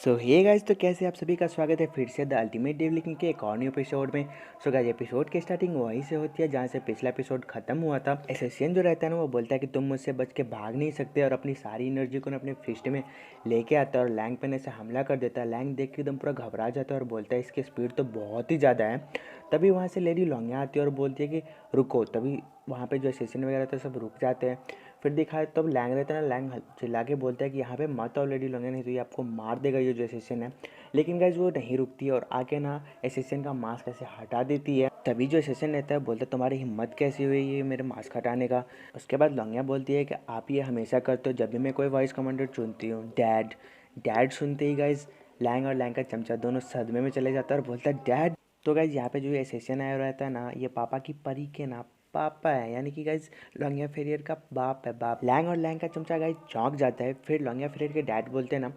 सो hey guys, तो कैसे आप सभी का स्वागत है फिर से द अल्टीमेट डेवलपिंग के एक और न्यू एपिसोड में। सो गाइस, एपिसोड की स्टार्टिंग वहीं से होती है जहाँ से पिछला एपिसोड खत्म हुआ था। एसेसियन जो रहता है ना, वो बोलता है कि तुम मुझसे बच के भाग नहीं सकते, और अपनी सारी एनर्जी को ना अपने फिस्ट में लेके आता है और लैंग पे से हमला कर देता है। लैंग देख के एकदम पूरा घबरा जाता है और बोलता है इसकी स्पीड तो बहुत ही ज़्यादा है। तभी वहाँ से लेडी लोंगिया आती है और बोलती है कि रुको। तभी वहाँ पे जो एसेसियन वगैरह थे सब रुक जाते हैं। फिर दिखाए तब लैंग रहता है ना, लैंग चिल्ला के बोलता है कि यहाँ पे मत आओ लेडी लोंगिया, नहीं तो ये आपको मार देगा ये जो एसेसियन है। लेकिन गाइज वो नहीं रुकती है और आके ना एसेसियन का मास्क ऐसे हटा देती है। तभी जो एसेसियन रहता है बोलता है तुम्हारी हिम्मत कैसी हुई ये मेरे मास्क हटाने का। उसके बाद लोंगिया बोलती है कि आप ये हमेशा करते हो जब भी मैं कोई वॉइस कमांडर चुनती हूँ। डैड। डैड सुनते ही गाइज लैंग और लैंग का चमचा दोनों सदमे में चले जाता है और बोलता है डैड। तो गाइज यहाँ पे जो एसेसियन आया रहता है ना, ये पापा की परी के ना पापा है, यानी कि गाइज लोंगिया फेरियर का बाप है बाप। लैंग और लैंग का चमचा गाइज चौंक जाता है। फिर लोंगिया फेरियर के डैड बोलते हैं ना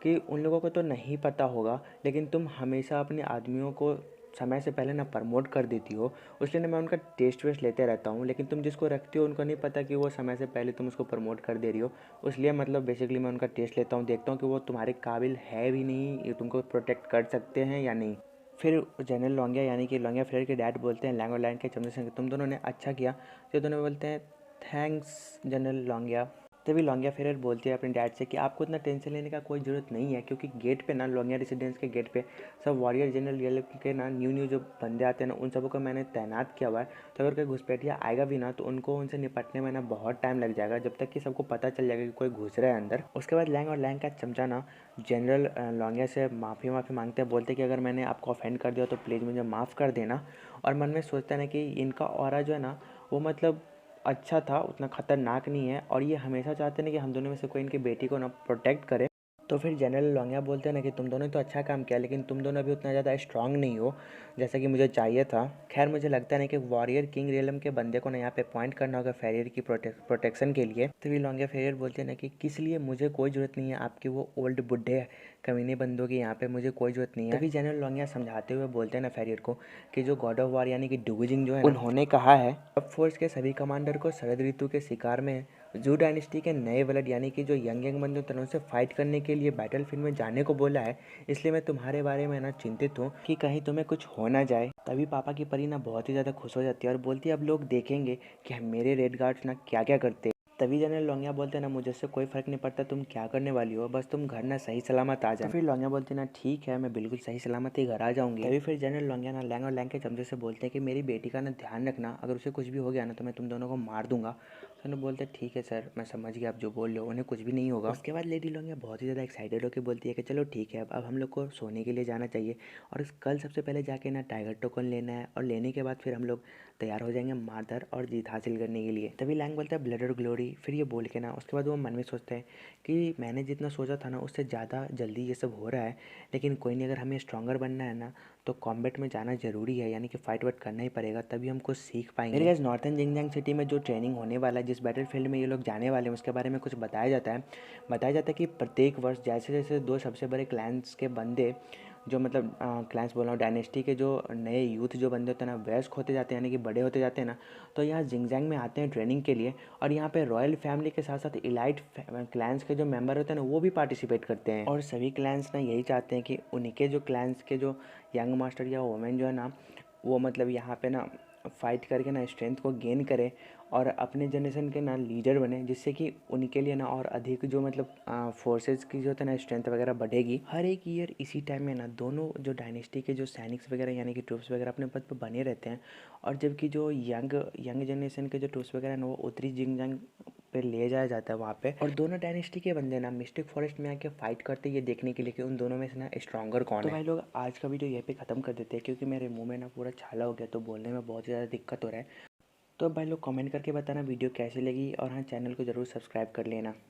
कि उन लोगों को तो नहीं पता होगा, लेकिन तुम हमेशा अपने आदमियों को समय से पहले ना प्रमोट कर देती हो, इसलिए ना मैं उनका टेस्ट वेस्ट लेते रहता हूँ। लेकिन तुम जिसको रखती हो उनको नहीं पता कि वो समय से पहले तुम उसको प्रमोट कर दे रही हो, इसलिए मतलब बेसिकली मैं उनका टेस्ट लेता हूँ, देखता हूँ कि वो तुम्हारे काबिल है भी नहीं, ये तुमको प्रोटेक्ट कर सकते हैं या नहीं। फिर जनरल लोंगिया यानी कि लोंगिया फ्लेयर के डैड बोलते हैं लैंग और लैंग के चमचे से तुम दोनों ने अच्छा किया। तो दोनों बोलते हैं थैंक्स जनरल लोंगिया। तभी लोंगिया फेरर बोलती है अपने डैड से कि आपको इतना टेंशन लेने का कोई ज़रूरत नहीं है, क्योंकि गेट पे ना लोंगिया रेसिडेंस के गेट पे सब वॉरियर जनरल ये लोग के ना न्यू जो बंदे आते हैं ना, उन सबको मैंने तैनात किया हुआ है। तो अगर कोई घुसपैठिया आएगा भी ना, तो उनको उनसे निपटने में ना बहुत टाइम लग जाएगा, जब तक कि सबको पता चल जाएगा कि कोई घुस रहा है अंदर। उसके बाद लैंग और लैंग का चमचा ना जनरल लोंगिया से माफ़ी मांगते हैं, बोलते कि अगर मैंने आपको ऑफेंड कर दिया तो प्लीज़ मुझे माफ़ कर देना। और मन में सोचता है ना कि इनका ऑरा जो है ना, वो मतलब अच्छा था, उतना ख़तरनाक नहीं है, और ये हमेशा चाहते हैं कि हम दोनों में से कोई इनकी बेटी को ना प्रोटेक्ट करे। तो फिर जनरल लोंगिया बोलते हैं ना कि तुम दोनों तो अच्छा काम किया, लेकिन तुम दोनों अभी उतना ज़्यादा स्ट्रांग नहीं हो जैसा कि मुझे चाहिए था। खैर मुझे लगता है ना कि वॉरियर किंग रियलम के बंदे को ना यहाँ पे पॉइंट करना होगा फेरियर की प्रोटेक्शन के लिए। तो फिर लोंगिया फेरियर बोलते हैं ना कि किस लिए, मुझे कोई ज़रूरत नहीं है आपके वो ओल्ड बुढ़े कमीने बंदों की, यहाँ पे मुझे कोई ज़रूरत नहीं है। तभी जनरल लोंगिया समझाते हुए बोलते हैं ना फेरियर को कि जो गॉड ऑफ वॉर यानी कि डुगुजिंग जो है उन्होंने कहा है अब फोर्स के सभी कमांडर को शरद ऋतु के शिकार में जू डायनेस्टी के नए ब्लड यानी कि जो यंग बंदे होते हैं उनसे फाइट करने के लिए बैटल फील्ड में जाने को बोला है। इसलिए मैं तुम्हारे बारे में ना चिंतित हूँ कि कहीं तुम्हें कुछ हो ना जाए। तभी पापा की परी ना बहुत ही ज़्यादा खुश हो जाती है और बोलती है अब लोग देखेंगे कि मेरे रेड गार्ड्स ना क्या क्या करते हैं। तभी जनरल लोंगिया बोलते हैं ना मुझसे कोई फ़र्क नहीं पड़ता तुम क्या करने वाली हो, बस तुम घर ना सही सलामत आ जाए। तो फिर लोंगिया बोलती है ना ठीक है, मैं बिल्कुल सही सलामत ही घर आ जाऊंगी। तभी फिर जनरल लोंगिया ना लैंग और लैंग के चमचे से बोलते हैं कि मेरी बेटी का ना ध्यान रखना, अगर उसे कुछ भी हो गया ना तो मैं तुम दोनों को मार दूंगा। तो उन्हें बोलते हैं ठीक है सर, मैं समझ गया आप जो बोल रहे हो, उन्हें कुछ भी नहीं होगा। उसके बाद लेडी लोंगिया बहुत ही ज़्यादा एक्साइटेड होकर बोलती है कि चलो ठीक है, अब हम लोग को सोने के लिए जाना चाहिए, और कल सबसे पहले जाके ना टाइगर टोकन लेना है, और लेने के बाद फिर हम लोग तैयार हो जाएंगे मारधर और जीत हासिल करने के लिए। तभी लैंग बोलता है ब्लड और ग्लोरी। फिर ये बोल के ना उसके बाद वो मन में सोचते हैं कि मैंने जितना सोचा था ना उससे ज़्यादा जल्दी ये सब हो रहा है, लेकिन कोई नहीं, अगर हमें स्ट्रॉन्गर बनना है ना तो कॉम्बैट में जाना जरूरी है, यानी कि फाइट वाइट करना ही पड़ेगा, तभी हम कुछ सीख पाएंगे। मेरे गाइस नॉर्थन जिंगजांग सिटी में जो ट्रेनिंग होने वाला है, जिस बैटल फील्ड में ये लोग जाने वाले हैं, उसके बारे में कुछ बताया जाता है कि प्रत्येक वर्ष जैसे जैसे दो सबसे बड़े क्लैंस के बंदे जो मतलब क्लैंस बोल रहा हूँ, डायनेस्टी के जो नए यूथ जो बंदे होते हैं ना वयस्क होते जाते हैं, यानी कि बड़े होते जाते हैं ना, तो यहाँ जिंगजैंग में आते हैं ट्रेनिंग के लिए। और यहाँ पे रॉयल फैमिली के साथ साथ इलाइट क्लैंस के जो मेंबर होते हैं ना वो भी पार्टिसिपेट करते हैं। और सभी क्लैंस ना यही चाहते हैं कि उनके जो क्लैंस के जो यंग मास्टर या वोमेन जो है ना, वो मतलब यहाँ पे ना फाइट करके ना स्ट्रेंथ को गेन करे और अपने जनरेशन के ना लीडर बने, जिससे कि उनके लिए ना और अधिक जो मतलब फोर्सेस की जो है ना स्ट्रेंथ वगैरह बढ़ेगी। हर एक ईयर इसी टाइम में ना दोनों जो डायनेस्टी के जो सैनिक्स वगैरह यानी कि ट्रूप्स वगैरह अपने पद पर बने रहते हैं, और जबकि जो यंग यंग जनरेशन के जो ट्रूप्स वगैरह ना वो उत्तरी जिंगजांग पे ले जाया जाता है वहाँ पे, और दोनों डायनेस्टी के बंदे ना मिस्टिक फॉरेस्ट में आके फाइट करते ये देखने के लिए कि उन दोनों में से ना स्ट्रॉन्गर कौन है। तो भाई लोग आज का वीडियो यहीं पे ख़त्म कर देते हैं, क्योंकि मेरे मुंह में ना पूरा छाला हो गया, तो बोलने में बहुत ज़्यादा दिक्कत हो रहा है। तो भाई लोग कमेंट करके बताना वीडियो कैसी लगी, और हाँ चैनल को ज़रूर सब्सक्राइब कर लेना।